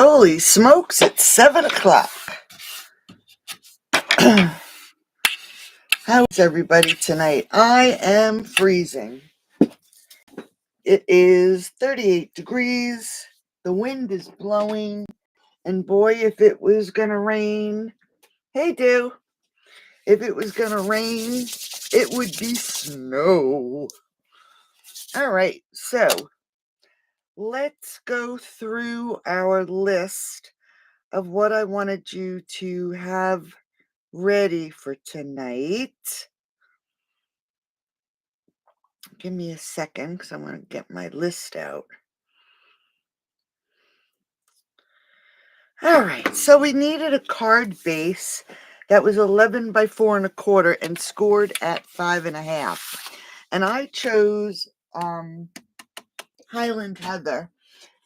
Holy smokes, it's 7 o'clock. How is everybody tonight? I am freezing. It is 38 degrees. The wind is blowing. And boy, if it was going to rain, hey, Do, if it was going to rain, it would be snow. All right, so let's go through our list of what I wanted you to have ready for tonight. Give me a second because I want to get my list out. All right, so we needed a card base that was 11 by 4 1/4 and scored at 5.5. And I chose Highland Heather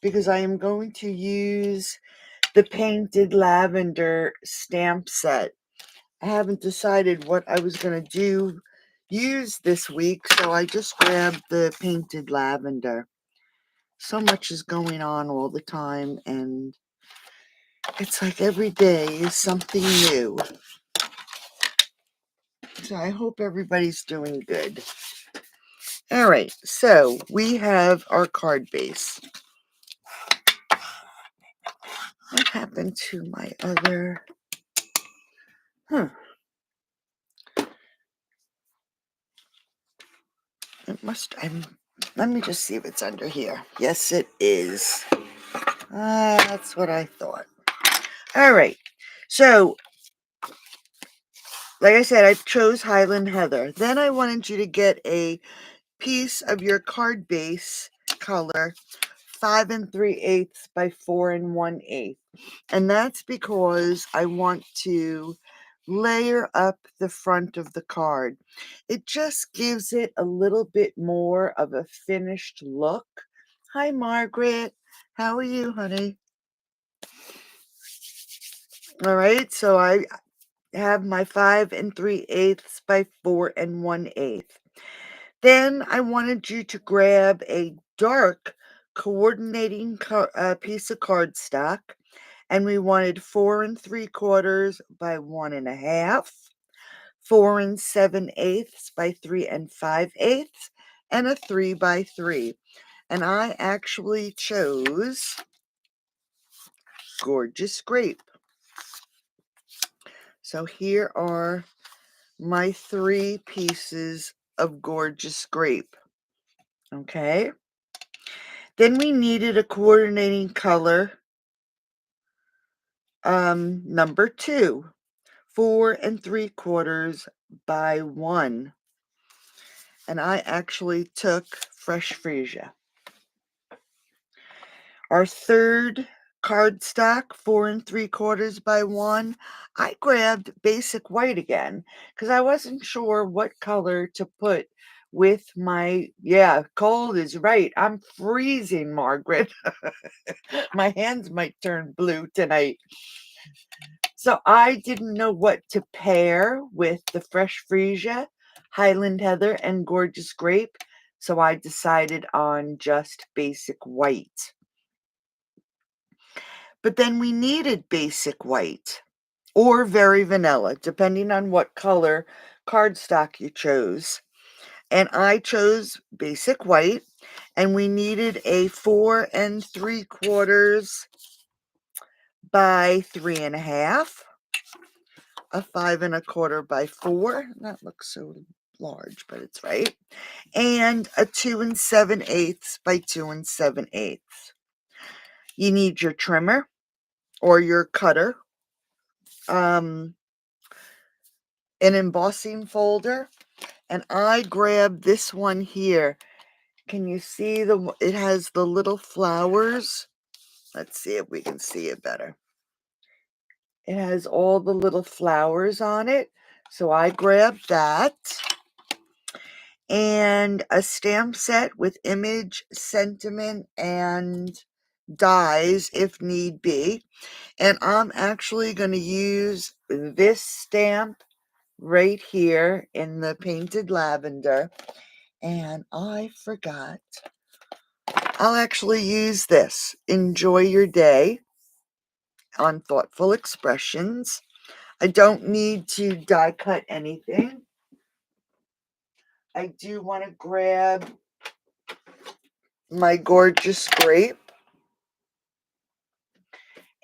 because I am going to use the Painted Lavender stamp set. I haven't decided what I was going to use this week, so I just grabbed the Painted Lavender. So much is going on all the time, and it's like every day is something new. So I hope everybody's doing good. All right, so we have our card base. What happened to my other? It must. Let me just see if it's under here. Yes, it is. That's what I thought. All right, so like I said, I chose Highland Heather. Then I wanted you to get a piece of your card base color 5 3/8 by 4 1/8, and that's because I want to layer up the front of the card. It just gives it a little bit more of a finished look. Hi, Margaret. How are you, honey? All right, so I have my 5 3/8 by 4 1/8. Then I wanted you to grab a dark coordinating piece of cardstock, and we wanted 4 3/4 by 1.5, 4 7/8 by 3 5/8, and a 3 by 3. And I actually chose Gorgeous Grape. So here are my 3 pieces of Gorgeous Grape. Okay. Then we needed a coordinating color, number 2, 4 3/4 by 1. And I actually took Fresh Freesia. Our third cardstock, 4 3/4 by 1, I grabbed Basic White again because I wasn't sure what color to put with my, cold is right. I'm freezing, Margaret. My hands might turn blue tonight. So I didn't know what to pair with the Fresh Freesia, Highland Heather, and Gorgeous Grape. So I decided on just Basic White. But then we needed Basic White or Very Vanilla, depending on what color cardstock you chose. And I chose Basic White, and we needed a 4 3/4 by 3.5, a 5 1/4 by 4. That looks so large, but it's right. And a 2 7/8 by 2 7/8. You need your trimmer or your cutter, an embossing folder, and I grabbed this one here. Can you see it has the little flowers? Let's see if we can see it better. It has all the little flowers on it. So I grabbed that. And a stamp set with image, sentiment, and dies if need be. And I'm actually going to use this stamp right here in the Painted Lavender. And I forgot. I'll actually use this. Enjoy your day. on thoughtful expressions. I don't need to die cut anything. I do want to grab my gorgeous grape.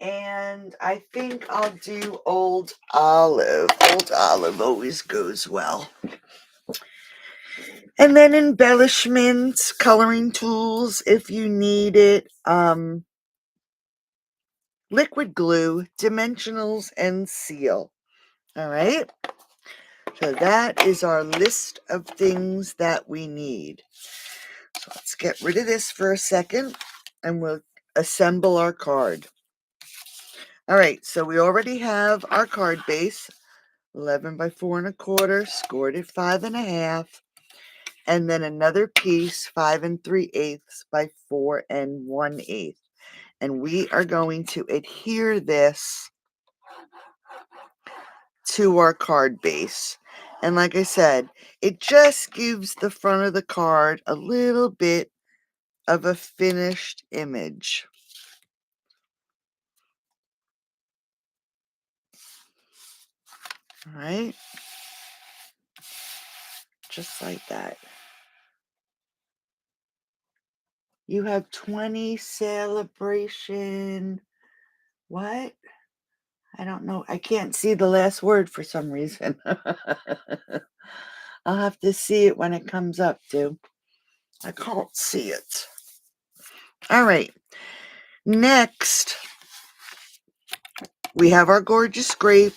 And I think I'll do Old Olive. Old Olive always goes well. And then embellishments, coloring tools if you need it. Liquid glue, dimensionals, and seal. All right. So that is our list of things that we need. So let's get rid of this for a second and we'll assemble our card. All right, so we already have our card base, 11 by 4 1/4, scored at 5 1/2, and then another piece, 5 3/8 by 4 1/8. And we are going to adhere this to our card base. And like I said, it just gives the front of the card a little bit of a finished image. All right, just like that. You have 20 celebration. What? I don't know. I can't see the last word for some reason. I'll have to see it when it comes up, too. I can't see it. All right. Next, we have our gorgeous grape.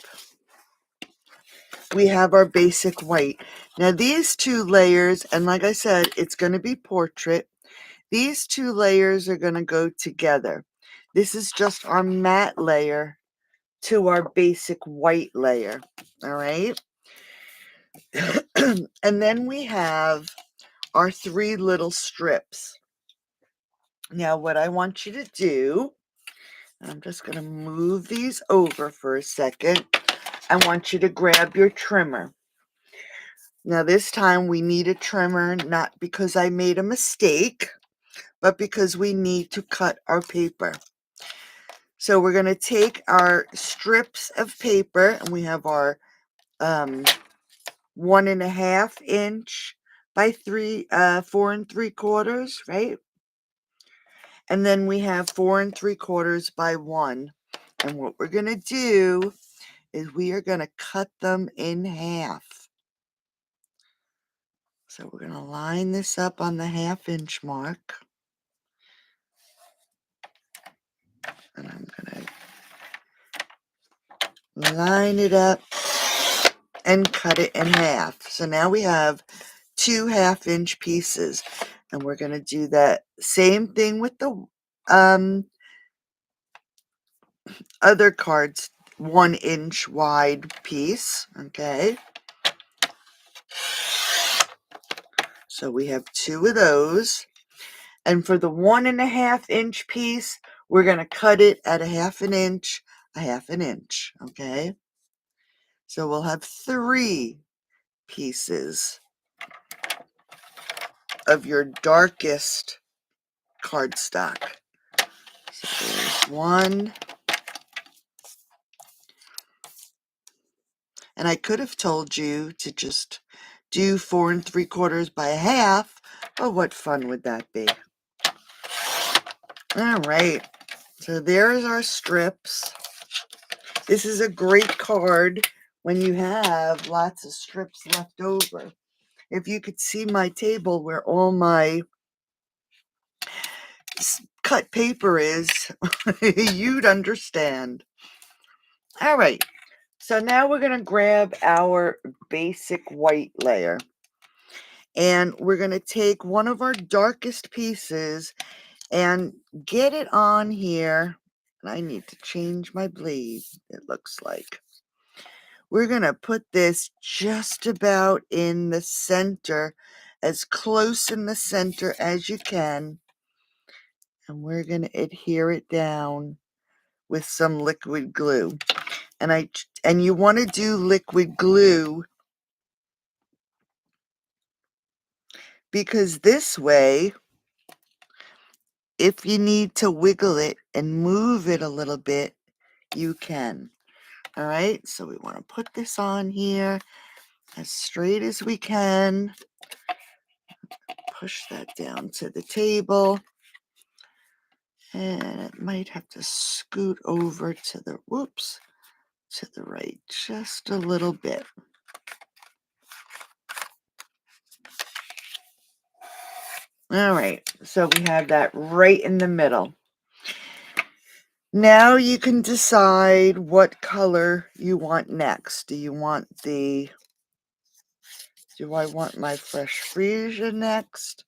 We have our basic white. Now, these two layers, and like I said, it's going to be portrait. These two layers are going to go together. This is just our matte layer to our basic white layer. All right. And then we have our 3 little strips. Now, what I want you to do, I'm just going to move these over for a second. I want you to grab your trimmer. Now, this time we need a trimmer, not because I made a mistake, but because we need to cut our paper. So we're going to take our strips of paper, and we have our 1 1/2 inch by 4 3/4, right? And then we have 4 3/4 by 1. And what we're going to do is we are going to cut them in half. So we're going to line this up on the 1/2 inch mark. And I'm going to line it up and cut it in half. So now we have 2 1/2 inch pieces. And we're going to do that same thing with the other card's 1 inch wide piece. Okay. So we have 2 of those. And for the 1 1/2 inch piece, we're going to cut it at 1/2 inch, 1/2 inch. Okay. So we'll have 3 pieces of your darkest cardstock. So there's 1. And I could have told you to just do 4 3/4 by 1/2, but what fun would that be? All right. So there's our strips. This is a great card when you have lots of strips left over. If you could see my table where all my cut paper is, you'd understand. All right. So now we're going to grab our basic white layer. And we're going to take one of our darkest pieces and get it on here. And I need to change my bleed, it looks like. We're going to put this just about in the center, as close in the center as you can. And we're going to adhere it down with some liquid glue. And you want to do liquid glue because this way, if you need to wiggle it and move it a little bit, you can. All right, so we want to put this on here as straight as we can. Push that down to the table. And it might have to scoot over to the, whoops, to the right just a little bit. All right, so we have that right in the middle. Now you can decide what color you want next. Do I want my fresh freesia next?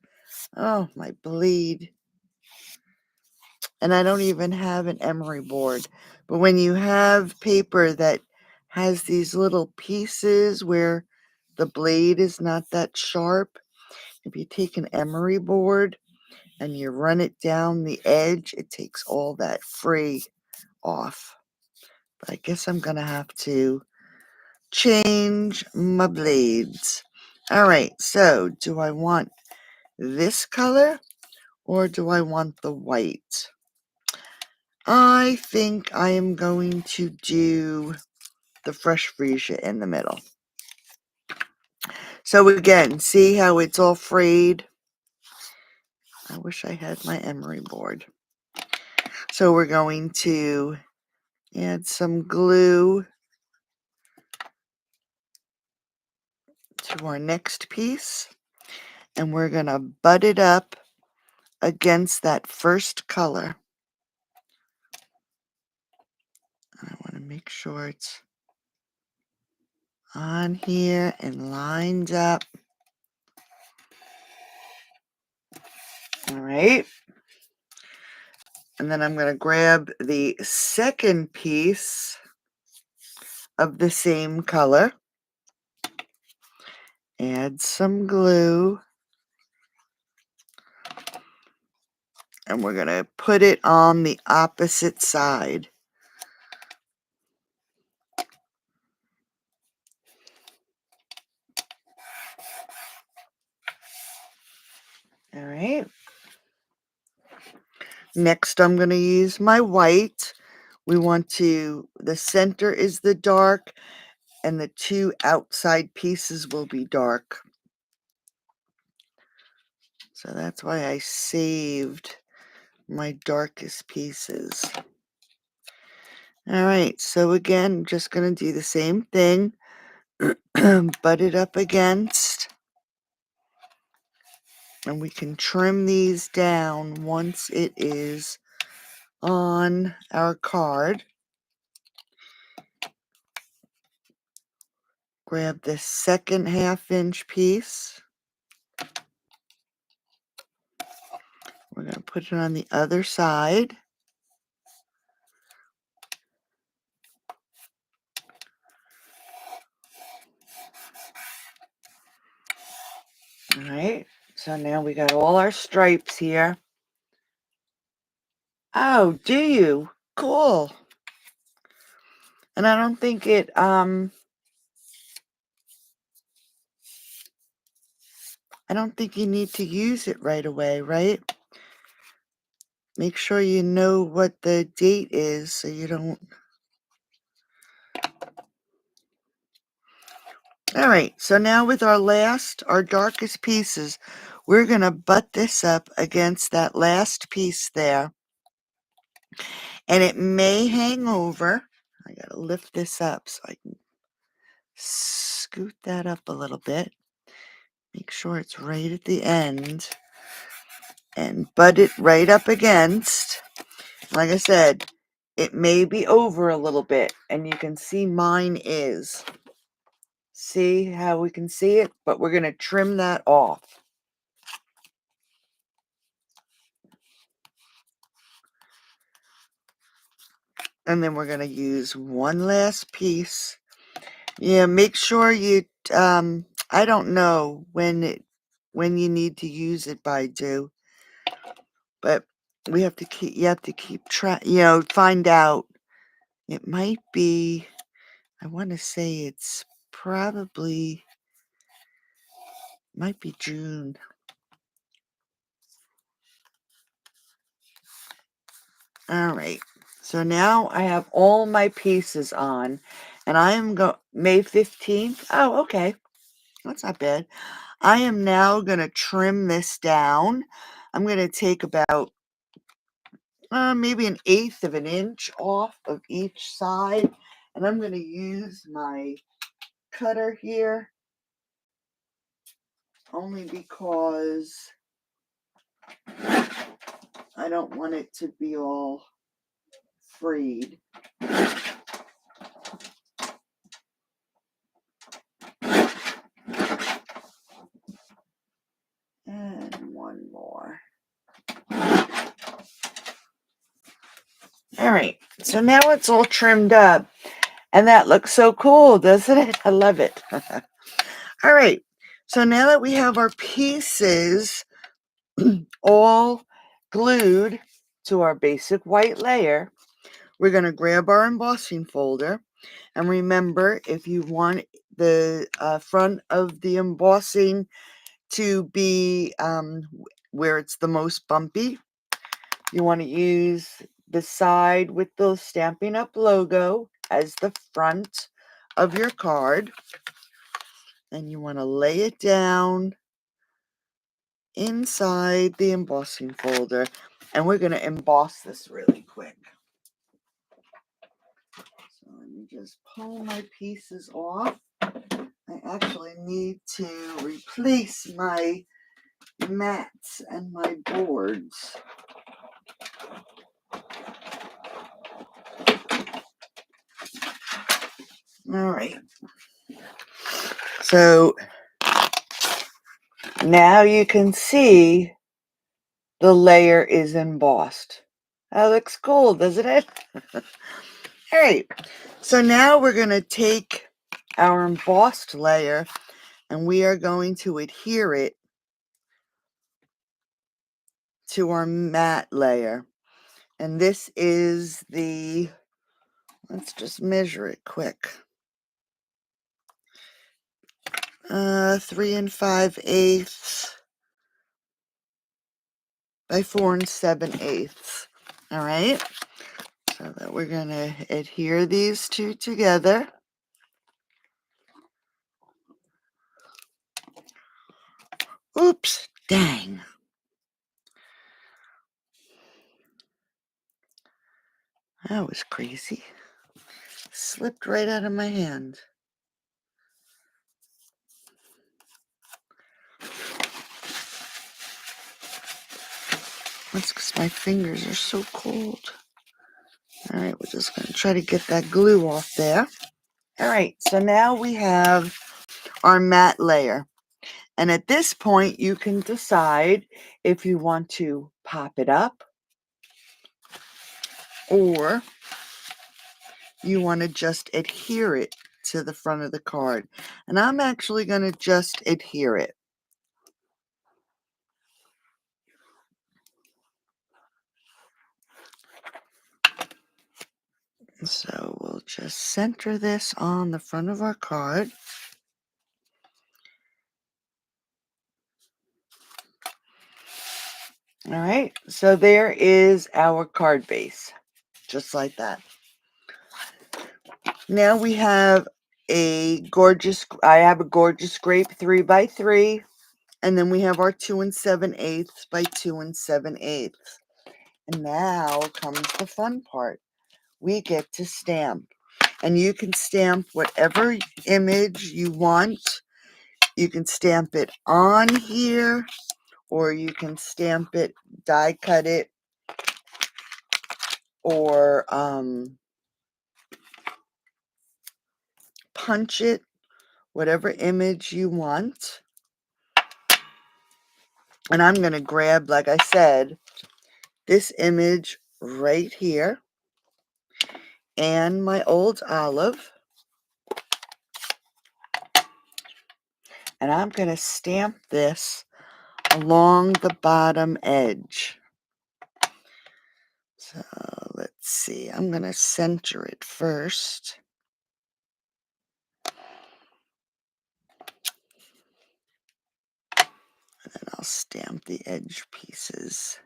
Oh, my bleed. And I don't even have an emery board. But when you have paper that has these little pieces where the blade is not that sharp, if you take an emery board and you run it down the edge, it takes all that fray off. But I guess I'm going to have to change my blades. All right, so do I want this color or do I want the white? I think I am going to do the fresh freesia in the middle. So again, see how it's all frayed? I wish I had my emery board. So we're going to add some glue to our next piece, and we're going to butt it up against that first color. I want to make sure it's on here and lined up. All right. And then I'm going to grab the second piece of the same color, add some glue, and we're going to put it on the opposite side. All right. Next, I'm going to use my white. The center is the dark, and the two outside pieces will be dark. So that's why I saved my darkest pieces. All right, so again, I'm just going to do the same thing. Butt it up against. And we can trim these down once it is on our card. Grab the second 1/2-inch piece. We're going to put it on the other side. All right, so now we got all our stripes here. Oh, do you? Cool. And I don't think you need to use it right away, right? Make sure you know what the date is so you don't. All right, so now with our darkest pieces, we're going to butt this up against that last piece there. And it may hang over. I got to lift this up so I can scoot that up a little bit. Make sure it's right at the end. And butt it right up against. Like I said, it may be over a little bit. And you can see mine is. See how we can see it? But we're going to trim that off. And then we're going to use one last piece. Yeah, make sure you, I don't know when you need to use it by due. But you have to keep track, find out. It might be, I want to say it's probably, might be June. All right, So now I have all my pieces on, and I am May 15th. Oh, okay. That's not bad. I am now going to trim this down. I'm going to take about maybe 1/8 of an inch off of each side, and I'm going to use my cutter here only because I don't want it to be all frayed. And one more. All right, so now it's all trimmed up, and that looks so cool, doesn't it? I love it. All right, so now that we have our pieces all glued to our basic white layer, we're going to grab our embossing folder. And remember, if you want the front of the embossing to be where it's the most bumpy, you want to use the side with the Stampin' Up! Logo as the front of your card. And you want to lay it down inside the embossing folder. And we're going to emboss this really quick. So let me just pull my pieces off. I actually need to replace my mats and my boards. All right. So now you can see the layer is embossed. That looks cool, doesn't it? All right. So now we're going to take our embossed layer and we are going to adhere it to our matte layer. And this is the, let's just measure it quick. 3 5/8 by 4 7/8. All right. So that we're going to adhere these two together. Oops, dang. That was crazy. Slipped right out of my hand. That's because my fingers are so cold. All right, we're just going to try to get that glue off there. All right, so now we have our matte layer. And at this point, you can decide if you want to pop it up or you want to just adhere it to the front of the card. And I'm actually going to just adhere it. So we'll just center this on the front of our card. All right, so there is our card base, just like that. Now we have I have a gorgeous scrape 3x3, and then we have our 2 7/8 by 2 7/8. And now comes the fun part. We get to stamp. And you can stamp whatever image you want. You can stamp it on here, or you can stamp it, die cut it, or punch it, whatever image you want. And I'm going to grab, like I said, this image right here and my old olive. And I'm going to stamp this along the bottom edge. So let's see. I'm going to center it first. And then I'll stamp the edge pieces.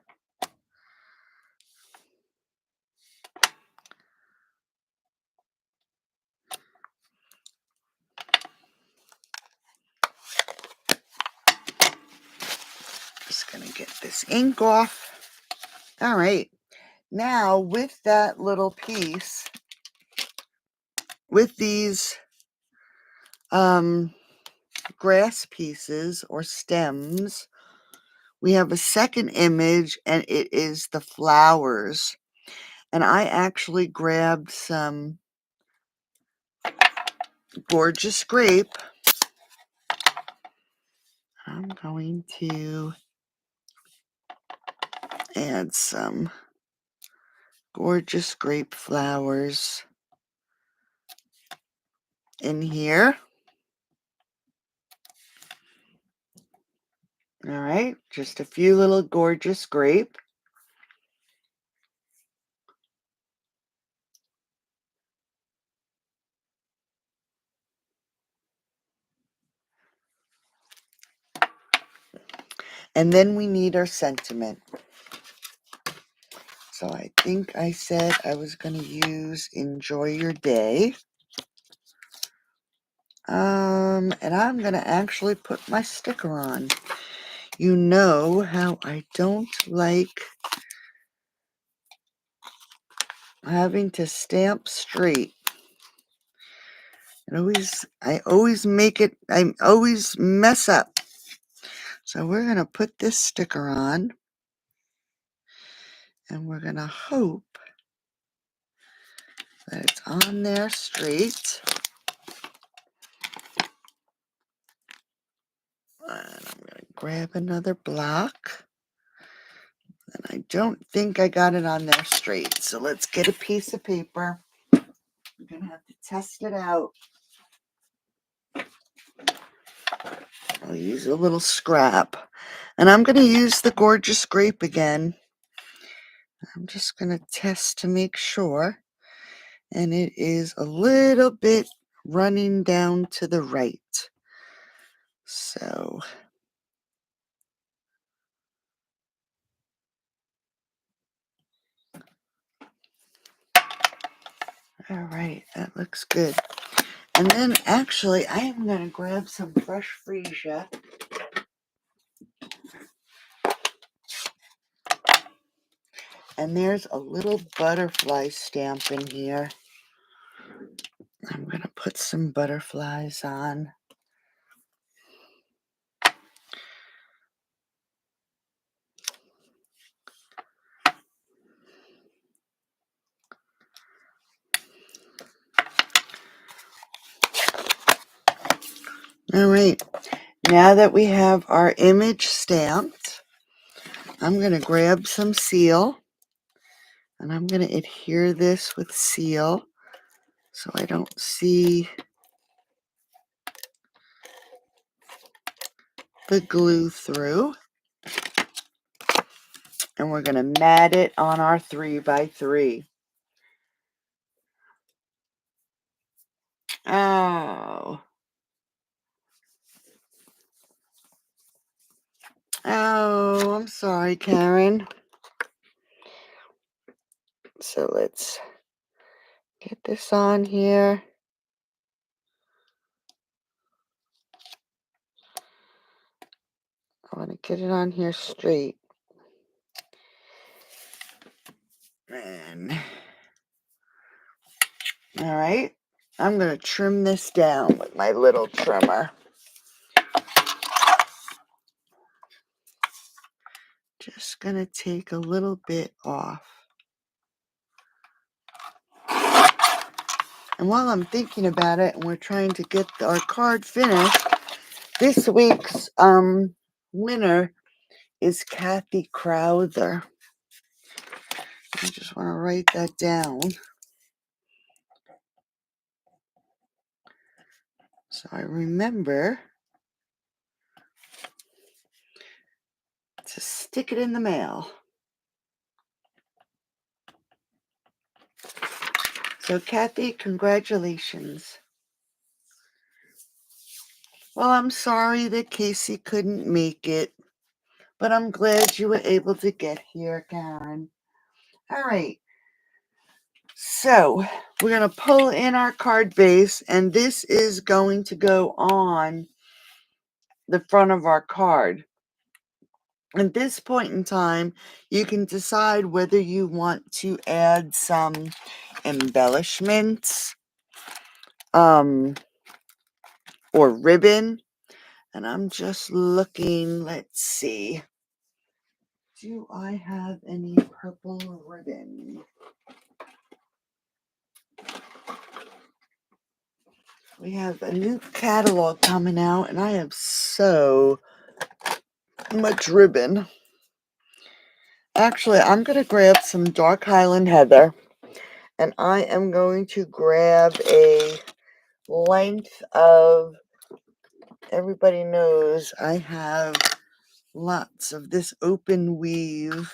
this ink off. All right. Now with that little piece, with these grass pieces or stems, we have a second image, and it is the flowers. And I actually grabbed some gorgeous grape. I'm going to add some gorgeous grape flowers in here. All right, just a few little gorgeous grape. And then we need our sentiment. So I think I said I was going to use enjoy your day. And I'm going to actually put my sticker on. You know how I don't like having to stamp straight. I always mess up. So we're going to put this sticker on, and we're going to hope that it's on there straight. And I'm going to grab another block. And I don't think I got it on there straight. So let's get a piece of paper. We're going to have to test it out. I'll use a little scrap. And I'm going to use the gorgeous grape again. I'm just going to test to make sure. And it is a little bit running down to the right. So all right, that looks good. And then actually I am going to grab some fresh freesia. And there's a little butterfly stamp in here. I'm going to put some butterflies on. All right, now that we have our image stamped, I'm going to grab some seal, and I'm going to adhere this with seal so I don't see the glue through. And we're going to mat it on our 3x3. Oh. Oh, I'm sorry, Karen. So let's get this on here. I want to get it on here straight. And all right, I'm going to trim this down with my little trimmer. Just going to take a little bit off. And while I'm thinking about it and we're trying to get our card finished, this week's winner is Kathy Crowther. I just want to write that down so I remember to stick it in the mail. So Kathy, congratulations. Well, I'm sorry that Casey couldn't make it, but I'm glad you were able to get here, Karen. All right. So we're going to pull in our card base, and this is going to go on the front of our card. At this point in time, you can decide whether you want to add some embellishments, or ribbon. And I'm just looking, let's see. Do I have any purple ribbon? We have a new catalog coming out, and I have so much ribbon. Actually, I'm going to grab some dark Highland Heather, and I am going to grab a length of, everybody knows I have lots of this open weave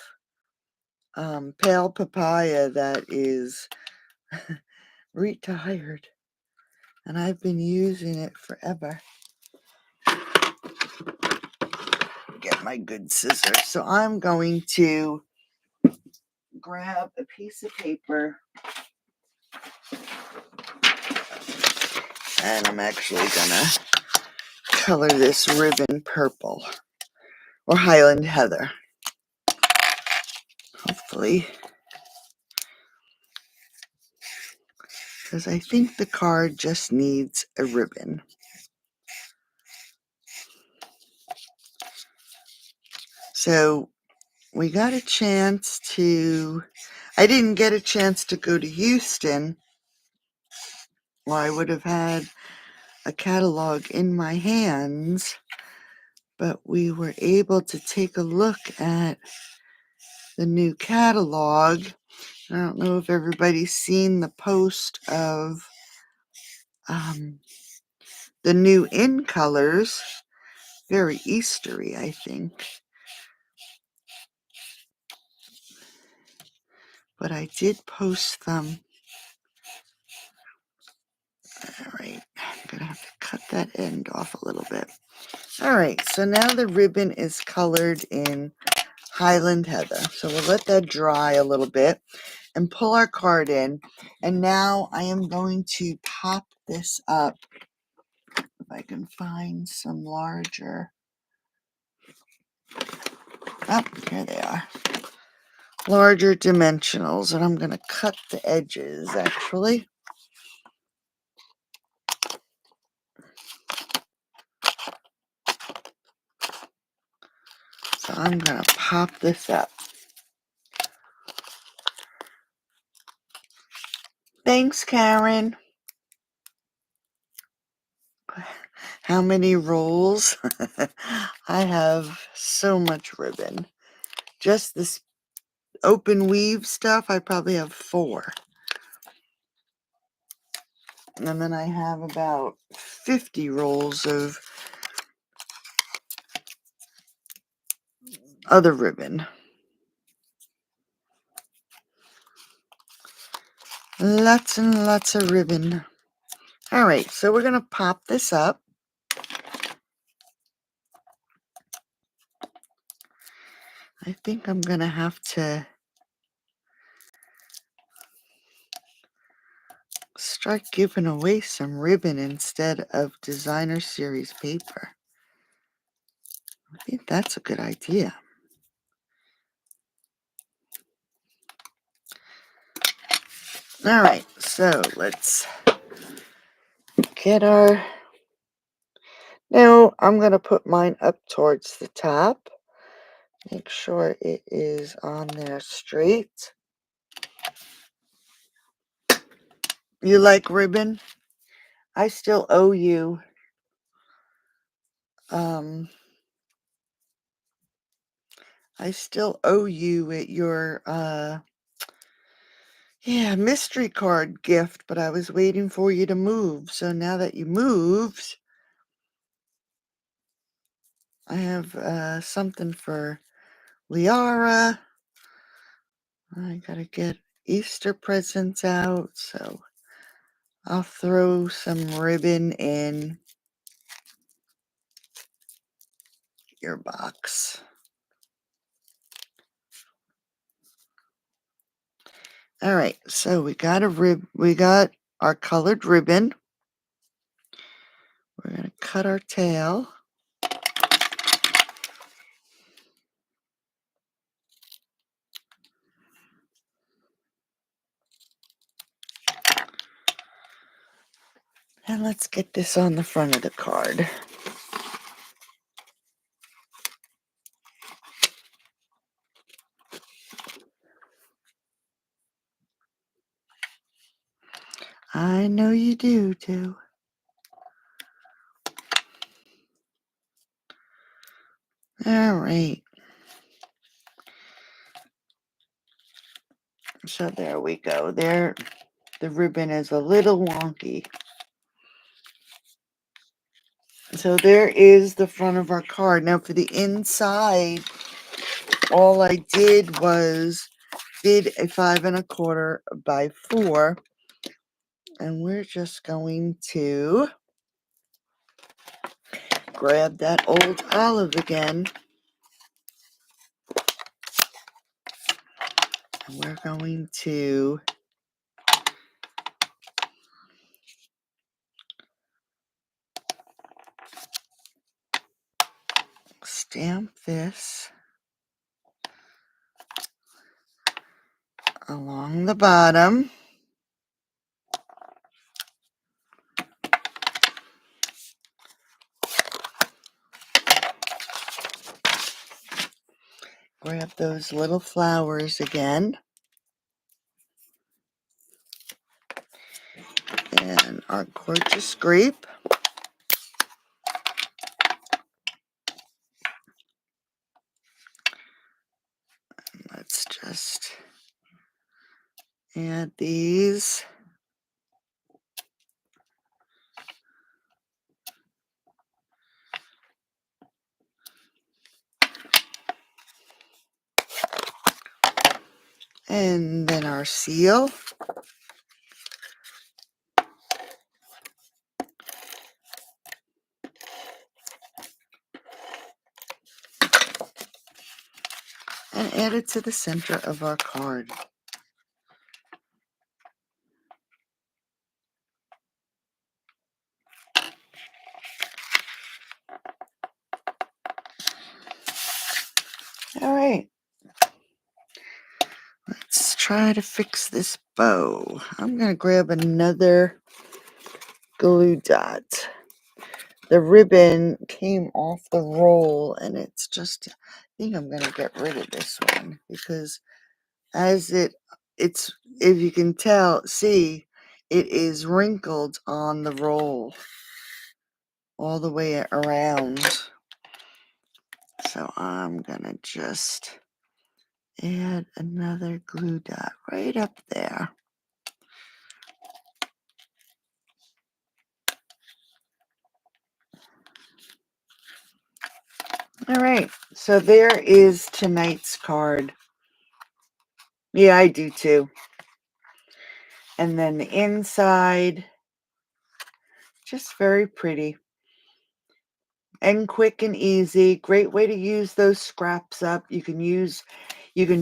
pale papaya that is retired, and I've been using it forever. Get my good scissors. So I'm going to grab a piece of paper, and I'm actually gonna color this ribbon purple or Highland Heather. Hopefully, because I think the card just needs a ribbon. So we got a chance to, I didn't get a chance to go to Houston, or I would have had a catalog in my hands, but we were able to take a look at the new catalog. I don't know if everybody's seen the post of the new in colors. Very Eastery, I think. But I did post them. All right, I'm going to have to cut that end off a little bit. All right, so now the ribbon is colored in Highland Heather. So we'll let that dry a little bit and pull our card in. And now I am going to pop this up. If I can find some larger. Oh, here they are. Larger dimensionals. And I'm going to cut the edges, actually. So I'm going to pop this up. Thanks, Karen. How many rolls? I have so much ribbon. Just this open weave stuff, I probably have 4. And then I have about 50 rolls of other ribbon. Lots and lots of ribbon. All right, so we're going to pop this up. I think I'm going to have to start giving away some ribbon instead of designer series paper. I think that's a good idea. All right, so let's get our... Now I'm going to put mine up towards the top. Make sure it is on there straight. You like ribbon? I still owe you at your mystery card gift, but I was waiting for you to move. So now that you moved, I have something for Liara. I gotta get Easter presents out, so I'll throw some ribbon in your box. All right, so we got our colored ribbon. We're gonna cut our tail. And let's get this on the front of the card. I know you do, too. All right. So there we go. There, the ribbon is a little wonky. So there is the front of our card. Now for the inside, all I did was did a 5 1/4 by 4. And we're just going to grab that old olive again. And we're going to stamp this along the bottom. Grab those little flowers again. And our gorgeous grape. Let's just add these. And then our seal. And add it to the center of our card. All right. Let's try to fix this bow. I'm going to grab another glue dot. The ribbon came off the roll and it's just, I think I'm going to get rid of this one because as it's, if you can see, it is wrinkled on the roll all the way around. So I'm going to just add another glue dot right up there. All right, so there is tonight's card. Yeah, I do too. And then the inside, just very pretty and quick and easy. Great way to use those scraps up. You can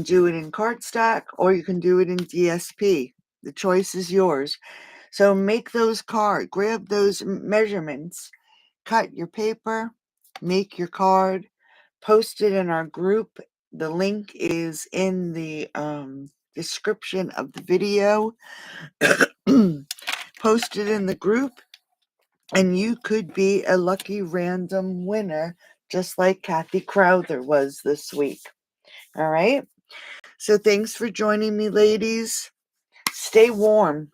do it in cardstock or you can do it in DSP. The choice is yours. So make those grab those measurements, cut your paper, make your card, post it in our group. The link is in the description of the video. Post it in the group and you could be a lucky random winner just like Kathy Crowther was this week. All right. So thanks for joining me, ladies. Stay warm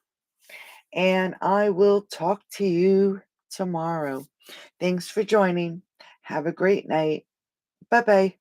and I will talk to you tomorrow. Thanks for joining. Have a great night. Bye-bye.